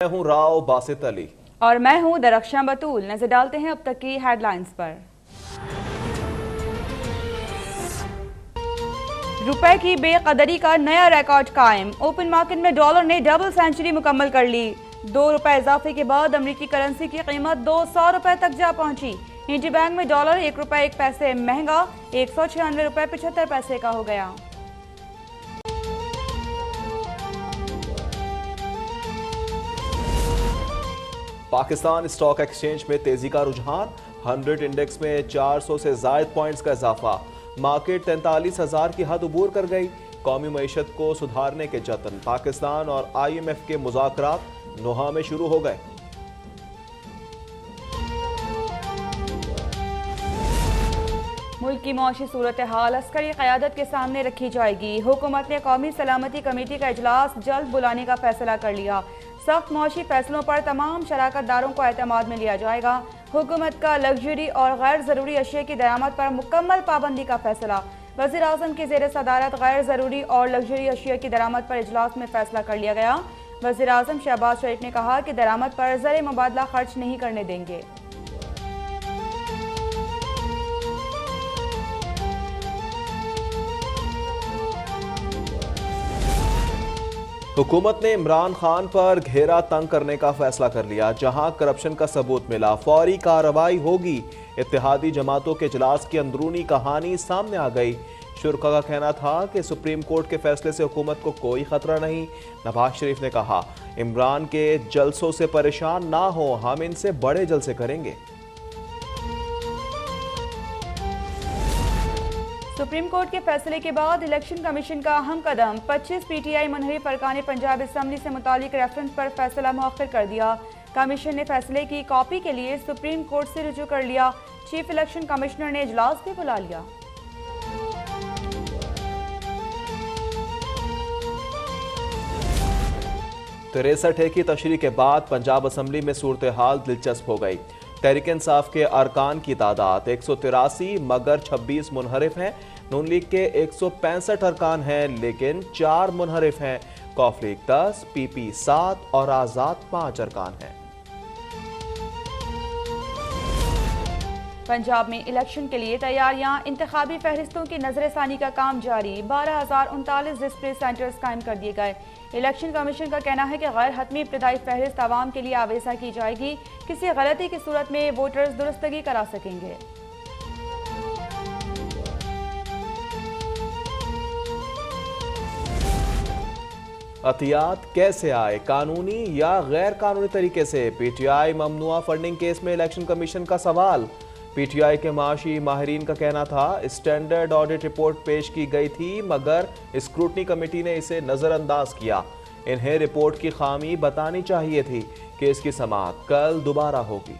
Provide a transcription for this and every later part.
मैं हूं राव बासित अली और मैं हूं दरख्शां बतूल। नजर डालते हैं अब तक की हेडलाइंस पर। रुपए की बेकदरी का नया रिकॉर्ड कायम। ओपन मार्केट में डॉलर ने डबल सेंचुरी मुकम्मल कर ली। 2 रुपए इजाफे के बाद अमेरिकी करेंसी की कीमत 200 रुपए तक जा पहुंची। इंडियन बैंक में डॉलर 1 रुपए 1 पैसे महंगा 196 रुपए 75 पैसे का हो गया। पाकिस्तान स्टॉक एक्सचेंज में तेजी का रुझान। 100 इंडेक्स में 400 से जायद पॉइंट्स का इजाफा। मार्केट 43,000 की हद उबूर कर गई। कौमी मईशत को सुधारने के जतन। पाकिस्तान और IMF के मुज़ाकरात नोहा में शुरू हो गए। मुल्क की मौशी सूरत हाल अस्करी क़यादत के सामने रखी जाएगी। हुकूमत ने कौमी सलामती कमेटी का इजलास जल्द बुलाने का फैसला कर लिया। सख्त मौशी फैसलों पर तमाम शराकतदारों को एतमाद में लिया जाएगा। हुकूमत का लग्जरी और गैर ज़रूरी अशिया की दरामद पर मुकम्मल पाबंदी का फैसला। वज़ीर आज़म की ज़ेर सदारत गैर ज़रूरी और लग्जरी अशिया की दरामद पर इजलास में फैसला कर लिया गया। वज़ीर आज़म शहबाज शरीफ ने कहा कि दरामद पर ज़र मुबादला खर्च नहीं करने देंगे। हुकूमत ने इमरान खान पर घेरा तंग करने का फैसला कर लिया। जहां करप्शन का सबूत मिला फौरी कार्रवाई होगी। इत्तेहादी जमातों के इजलास की अंदरूनी कहानी सामने आ गई। शुरा का कहना था कि सुप्रीम कोर्ट के फैसले से हुकूमत को कोई खतरा नहीं। नवाज शरीफ ने कहा इमरान के जलसों से परेशान ना हो, हम इनसे बड़े जलसे करेंगे। सुप्रीम कोर्ट के फैसले के बाद इलेक्शन कमीशन का अहम कदम। 25 PTI मुनहरिफ अरकान पंजाब असम्बली से मुतालिक रेफरेंस पर फैसला मुअख्खर कर दिया। कमीशन ने फैसले की कॉपी के लिए सुप्रीम कोर्ट से रुजू कर लिया। चीफ इलेक्शन कमिश्नर ने इजलास भी बुला लिया। तिरसठ की तशरीह के बाद पंजाब असम्बली में सूरत हाल दिलचस्प हो गई। तहरीक इंसाफ के अरकान की तादाद 183 मगर 26 मुनहरिफ हैं। नून लीग के 165 अरकान हैं लेकिन 4 मुनहरिफ हैं। कौफ लीग 10, PP 7 और आज़ाद 5 अरकान हैं। पंजाब में इलेक्शन के लिए तैयारियां। इंतखाबी फहरिस्तों की नजरसानी का काम जारी। 12,039 डिस्प्ले सेंटर्स कायम कर दिए गए। इलेक्शन कमीशन का कहना है कि गैर हतमी इब्तदाई फहरिस्त आवाम के लिए आवेजा की जाएगी। किसी गलती की सूरत में वोटर्स दुरुस्तगी करा सकेंगे। अतियात कैसे आए, कानूनी या गैर कानूनी तरीके से? PTI ममनुआ फंडिंग केस में इलेक्शन कमीशन का सवाल। PTI के माशी माहिरीन का कहना था स्टैंडर्ड ऑडिट रिपोर्ट पेश की गई थी मगर स्क्रूटनी कमेटी ने इसे नजरअंदाज किया। इन्हें रिपोर्ट की खामी बतानी चाहिए थी। केस की समाअत कल दोबारा होगी।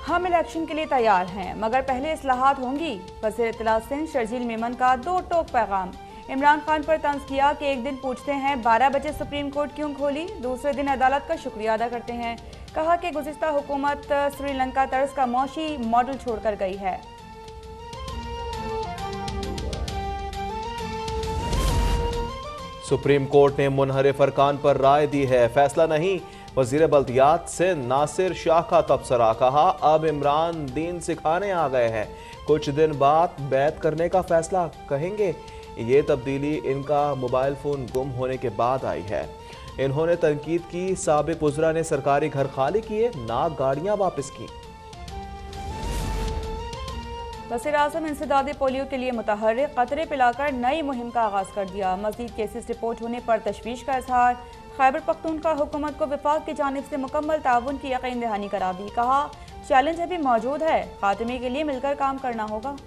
हम इलेक्शन के लिए तैयार हैं मगर पहले इस्लाहात होंगी। वज़ीर इत्तलात सिंध शर्जील मेमन का 2 टोक पैगाम। इमरान खान पर तंज किया कि एक दिन पूछते हैं 12 बजे सुप्रीम कोर्ट क्यों खोली, दूसरे दिन अदालत का शुक्रिया अदा करते हैं। कहा कि गुज़िश्ता हुकूमत श्रीलंका तर्ज का मौशी मॉडल छोड़कर गई है। सुप्रीम कोर्ट ने मुनहरिफ अरकान पर राय दी है, फैसला नहीं। वजीर बल्दियात से नासिर शाह का तबसरा। कहा अब इमरान दीन सिखाने आ गए हैं, कुछ दिन बाद बैत करने का फैसला कहेंगे। ये तब्दीली इनका मोबाइल फ़ोन गुम होने के बाद आई है। इन्होंने तनकीद की साबिक वज़रा ने सरकारी घर खाली किए ना गाड़ियां वापस की। वज़ीर आज़म इंसदाद पोलियो के लिए मुतहर्रिक, कतरे पिलाकर नई मुहिम का आगाज़ कर दिया। मज़ीद केसेस रिपोर्ट होने पर तशवीश का इजहार। खैबर पख्तूनख्वा हुकूमत को विफाक की जानिब से मुकम्मल ताउन की यकीन दहानी करा दी। कहा चैलेंज अभी मौजूद है, खात्मे के लिए मिलकर काम करना होगा।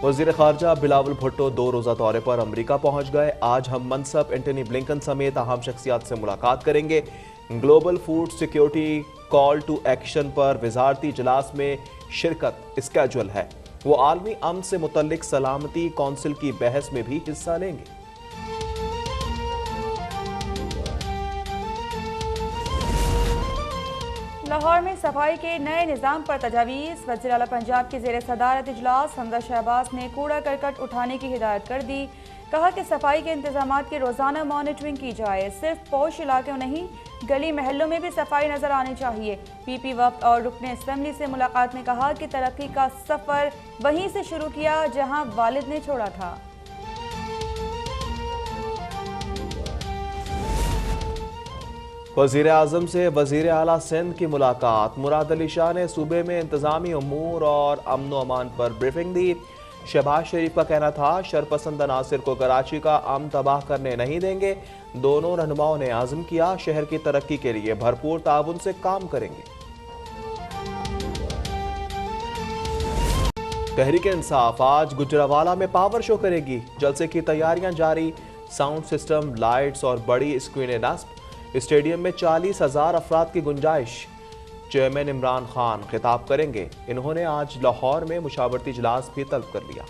वज़ीर ख़ारजा बिलावल भुट्टो 2 रोज़ा दौरे पर अमरीका पहुंच गए। आज हम मनसब एंटनी ब्लिंकन समेत अहम शख्सियात से मुलाकात करेंगे। Global food security call to action पर वजारती इजलास में शिरकत स्केजुअल है। वो आलमी अमन से मुतल्लिक सलामती कौंसिल की बहस में भी हिस्सा लेंगे। लाहौर में सफाई के नए निज़ाम पर तजावीज़। वज़ीर आला पंजाब की ज़ेर सदारत इजलास हमजा शहबाज ने कूड़ा करकट उठाने की हिदायत कर दी। कहा कि सफाई के इंतजामात की रोज़ाना मॉनिटरिंग की जाए। सिर्फ पोश इलाकों नहीं, गली महलों में भी सफाई नजर आनी चाहिए। पीपी वक्त और रुकने असम्बली से मुलाकात में कहा कि तरक्की का सफ़र वहीं से शुरू किया जहां वालिद ने छोड़ा था। वज़ीर आज़म से वज़ीर आला सिंध की मुलाकात। मुराद अली शाह ने सूबे में इंतज़ामी अमूर और अमन व अमान पर ब्रीफिंग दी। शहबाज शरीफ का कहना था शरपसंद अनासिर को कराची का अमन तबाह करने नहीं देंगे। दोनों रहनुमाओं ने आज़म किया शहर की तरक्की के लिए भरपूर ताउन से काम करेंगे। तहरीक इंसाफ आज गुजरावाला में पावर शो करेगी। जलसे की तैयारियां जारी। साउंड सिस्टम, लाइट्स और बड़ी स्क्रीनें नस्ब। स्टेडियम में 40,000 अफराद की गुंजाइश। चेयरमैन इमरान खान खिताब करेंगे। इन्होंने आज लाहौर में मुशावरती इजलास भी तलब कर लिया।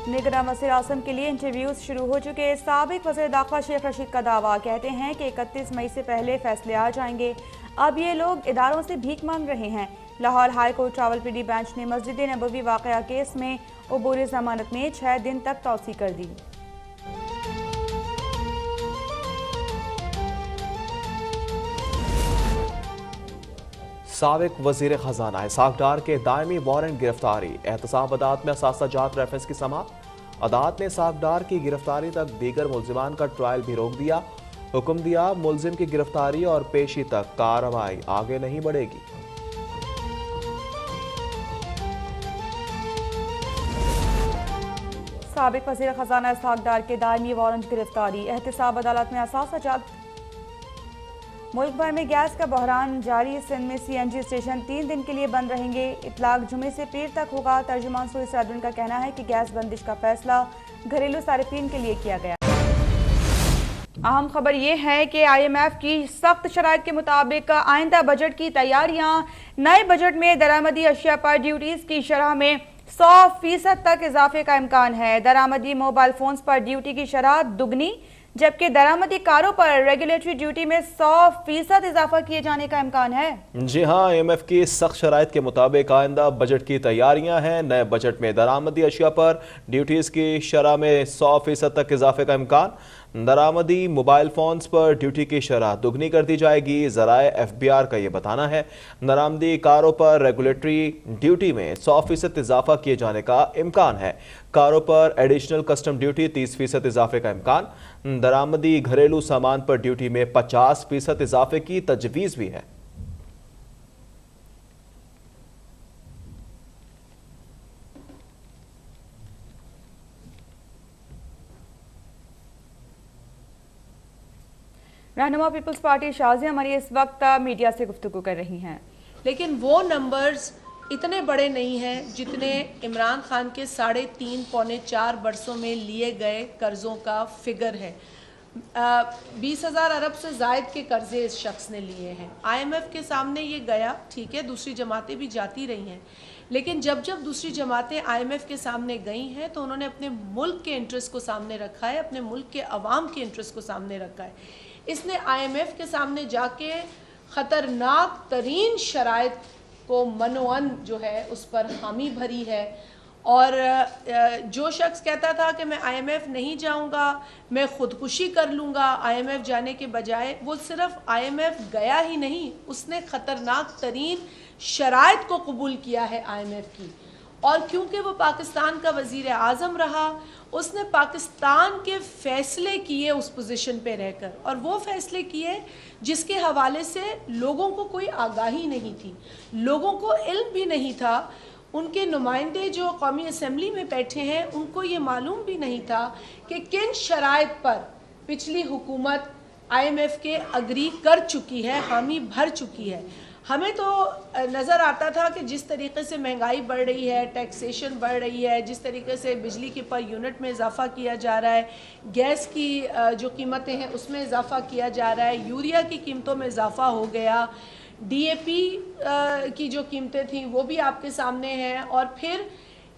निगरान वज़ीर आज़म के लिए इंटरव्यूज शुरू हो चुके। साबिक वज़ीर दाखिला शेख रशीद का दावा, कहते हैं कि 31 मई से पहले फैसले आ जाएंगे। अब ये लोग इदारों से भीख मांग रहे हैं। Lahore high court Rawalpindi bench ने मस्जिद नबवी वाक़या केस में अबूरी जमानत में 6 दिन तक तौसी कर दी। साबिक वज़ीर खजाना इसाक डार के दायमी वारंट गिरफ्तारी। एहतसाब अदालत में असासा जात रेफरेंस की समाअत। अदालत ने इसाक डार की गिरफ्तारी तक दीगर मुलजिमान का ट्रायल भी रोक दिया। हुक्म दिया मुलजिम की गिरफ्तारी और पेशी तक कार्रवाई आगे नहीं बढ़ेगी। साबिक वज़ीर खजाना इसाक डार के दायमी वारंट गिरफ्तारी। एहतसाब अदालत में असासा जात। मुल्क भर में गैस का बहरान जारी। सिंध में CNG स्टेशन 3 दिन के लिए बंद रहेंगे। इतलाक जुमे से पीर तक होगा। तर्जुमान सूरी सैदुन का कहना है कि गैस बंदिश का फैसला घरेलू सारिफीन के लिए किया गया। अहम खबर यह है कि IMF की सख्त शराइत के मुताबिक आइंदा बजट की तैयारियां। नए बजट में दरामदी अशिया पर ड्यूटीज की शरह में 100% तक इजाफे का इम्कान है। दरामदी मोबाइल फोन्स पर ड्यूटी की शरह दुगनी, जबकि दरामदी कारों पर रेगुलेटरी ड्यूटी में 100% इजाफा किए जाने का इम्कान है। जी हाँ, IMF की सख्त शराइत के मुताबिक आइंदा बजट की तैयारियां हैं। नए बजट में दरामदी अशिया पर ड्यूटीज की शरह में 100% तक इजाफे का इम्कान। दरामदी मोबाइल फोन्स पर ड्यूटी की शरह दुगनी कर दी जाएगी। ज़राए FBR का ये बताना है दरामदी कारों पर रेगुलेटरी ड्यूटी में 100% इजाफा किए जाने का इम्कान है। कारों पर एडिशनल कस्टम ड्यूटी 30% इजाफे का इम्कान। दरामदी घरेलू सामान पर ड्यूटी में 50% इजाफे की तजवीज़ भी है। रहनुमा पीपल्स पार्टी शाजिया मरियम इस वक्त मीडिया से गुफ्तगू कर रही हैं। लेकिन वो नंबर्स इतने बड़े नहीं हैं जितने इमरान खान के 3.5 पौने 4 बरसों में लिए गए कर्ज़ों का फिगर है। 20,000 अरब से ज़ायद के कर्ज़े इस शख्स ने लिए हैं। IMF के सामने ये गया, ठीक है, दूसरी जमातें भी जाती रही हैं, लेकिन जब जब दूसरी जमातें IMF के सामने गई हैं तो उन्होंने अपने मुल्क के इंटरेस्ट को सामने रखा है, अपने मुल्क के अवाम के इंटरेस्ट को सामने रखा है। इसने IMF के सामने जाके ख़तरनाक तरीन शराइत को मनोअन जो है उस पर हामी भरी है। और जो शख्स कहता था कि मैं IMF नहीं जाऊंगा, मैं ख़ुदकुशी कर लूँगा IMF जाने के बजाय, वो सिर्फ IMF गया ही नहीं, उसने ख़तरनाक तरीन शराइत को कबूल किया है IMF की। और क्योंकि वो पाकिस्तान का वज़ीर आज़म रहा, उसने पाकिस्तान के फ़ैसले किए उस पोजीशन पे रहकर, और वो फ़ैसले किए जिसके हवाले से लोगों को कोई आगाही नहीं थी, लोगों को इल्म भी नहीं था। उनके नुमाइंदे जो कौमी असम्बली में बैठे हैं उनको ये मालूम भी नहीं था कि किन शराइत पर पिछली हुकूमत IMF के अग्री कर चुकी है, हामी भर चुकी है। हमें तो नज़र आता था कि जिस तरीके से महंगाई बढ़ रही है, टैक्सेशन बढ़ रही है, जिस तरीके से बिजली के पर यूनिट में इजाफा किया जा रहा है, गैस की जो कीमतें हैं उसमें इजाफा किया जा रहा है, यूरिया की कीमतों में इजाफा हो गया, DAP की जो कीमतें थी वो भी आपके सामने हैं, और फिर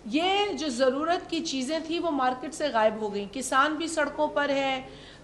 ये जो ज़रूरत की चीज़ें थी वो मार्केट से गायब हो गई। किसान भी सड़कों पर है,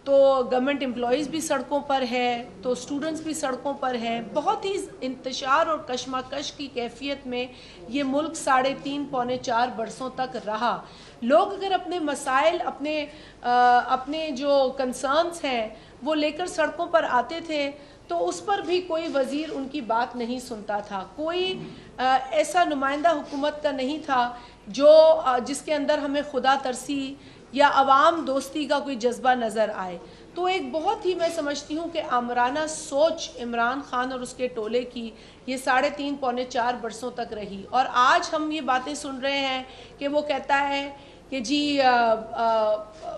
तो गवर्नमेंट एम्प्लॉयज़ भी सड़कों पर है, तो स्टूडेंट्स भी सड़कों पर हैं। बहुत ही इंतशार और कशमकश की कैफियत में ये मुल्क 3.5 पौने 4 बरसों तक रहा। लोग अगर अपने मसाइल, अपने जो कंसर्न्स हैं वो लेकर सड़कों पर आते थे तो उस पर भी कोई वज़ीर उनकी बात नहीं सुनता था। कोई ऐसा नुमाइंदा हुकूमत का नहीं था जिसके अंदर हमें खुदा तरसी या अवाम दोस्ती का कोई जज्बा नज़र आए। तो एक बहुत ही, मैं समझती हूँ कि आमराना सोच इमरान खान और उसके टोले की ये 3.5 पौने 4 बरसों तक रही। और आज हम ये बातें सुन रहे हैं कि वो कहता है कि जी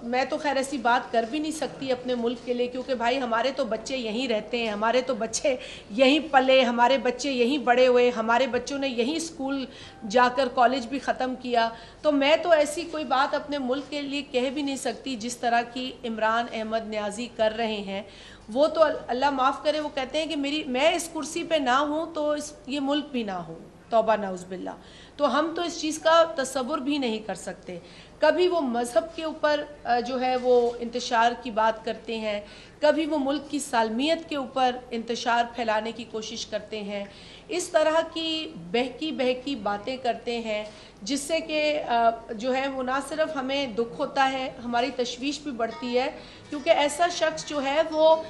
मैं तो खैर ऐसी बात कर भी नहीं सकती अपने मुल्क के लिए, क्योंकि भाई हमारे तो बच्चे यहीं रहते हैं, हमारे तो बच्चे यहीं पले, हमारे बच्चे यहीं बड़े हुए, हमारे बच्चों ने यहीं स्कूल जाकर कॉलेज भी ख़त्म किया, तो मैं तो ऐसी कोई बात अपने मुल्क के लिए कह भी नहीं सकती जिस तरह की इमरान अहमद न्याजी कर रहे हैं। वो तो अल्लाह माफ़ करे, वो कहते हैं कि मैं इस कुर्सी पे ना हूँ तो ये मुल्क भी ना हो, तौबा नाउज़ुबिल्लाह। तो हम तो इस चीज़ का तसव्वुर भी नहीं कर सकते। कभी वो मज़हब के ऊपर जो है वो इंतशार की बात करते हैं, कभी वो मुल्क की सालमियत के ऊपर इंतशार फैलाने की कोशिश करते हैं। इस तरह की बहकी बातें करते हैं जिससे कि जो है वो ना सिर्फ हमें दुख होता है, हमारी तशवीश भी बढ़ती है, क्योंकि ऐसा शख्स जो है वो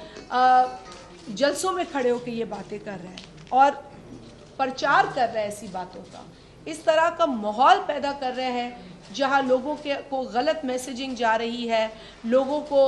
जलसों में खड़े होकर ये बातें कर रहा है और प्रचार कर रहा है ऐसी बातों का। इस तरह का माहौल पैदा कर रहे हैं जहां लोगों को गलत मैसेजिंग जा रही है, लोगों को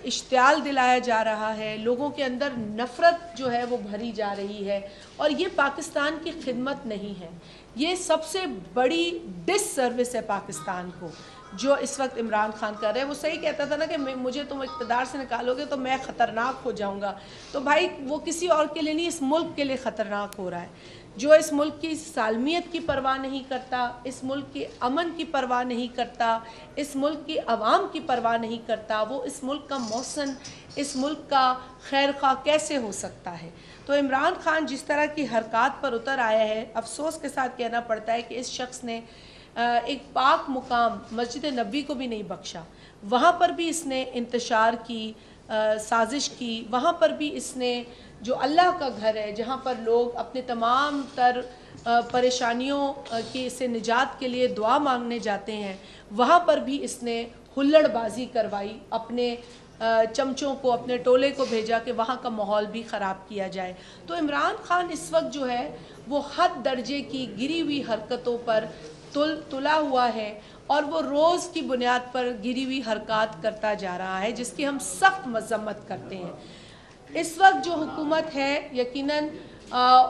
इश्तियाल दिलाया जा रहा है, लोगों के अंदर नफ़रत जो है वो भरी जा रही है। और ये पाकिस्तान की खिदमत नहीं है, ये सबसे बड़ी डिससर्विस है पाकिस्तान को जो इस वक्त इमरान खान कर रहे हैं। वो सही कहता था ना कि मुझे तुम इक़्तिदार से निकालोगे तो मैं ख़तरनाक हो जाऊंगा। तो भाई वो किसी और के लिए नहीं, इस मुल्क के लिए ख़तरनाक हो रहा है। जो इस मुल्क की सालमियत की परवाह नहीं करता, इस मुल्क के अमन की परवाह नहीं करता, इस मुल्क की आवाम की परवाह नहीं करता, वो इस मुल्क का मौसन, इस मुल्क का खैर खा कैसे हो सकता है। तो इमरान खान जिस तरह की हरकत पर उतर आया है, अफसोस के साथ कहना पड़ता है कि इस शख्स ने एक पाक मुकाम मस्जिद नबी को भी नहीं बख्शा। वहाँ पर भी इसने इंतशार की साजिश की, वहाँ पर भी इसने जो अल्लाह का घर है जहाँ पर लोग अपने तमाम तर परेशानियों की से निजात के लिए दुआ मांगने जाते हैं, वहाँ पर भी इसने हुल्लड़बाजी करवाई, अपने चमचों को, अपने टोले को भेजा कि वहाँ का माहौल भी ख़राब किया जाए। तो इमरान खान इस वक्त जो है वो हद दर्जे की गिरी हुई हरकतों पर तुला हुआ है और वो रोज़ की बुनियाद पर गिरी हुई हरकत करता जा रहा है, जिसकी हम सख्त मजम्मत करते हैं। इस वक्त जो हुकूमत है यकीनन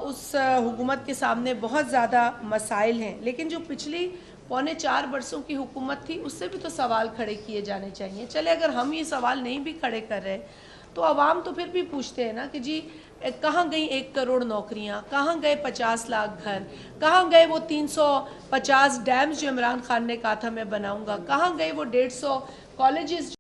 उस हुकूमत के सामने बहुत ज़्यादा मसाइल हैं, लेकिन जो पिछली पौने 4 बरसों की हुकूमत थी उससे भी तो सवाल खड़े किए जाने चाहिए। चले अगर हम ये सवाल नहीं भी खड़े कर रहे तो आवाम तो फिर भी पूछते हैं ना कि जी कहाँ गई 1 करोड़ नौकरियाँ, कहाँ गए 50 लाख घर, कहाँ गए वो 350 डैम्स जो इमरान खान ने कहा था मैं बनाऊँगा, कहाँ गए वो 150 कॉलेजेस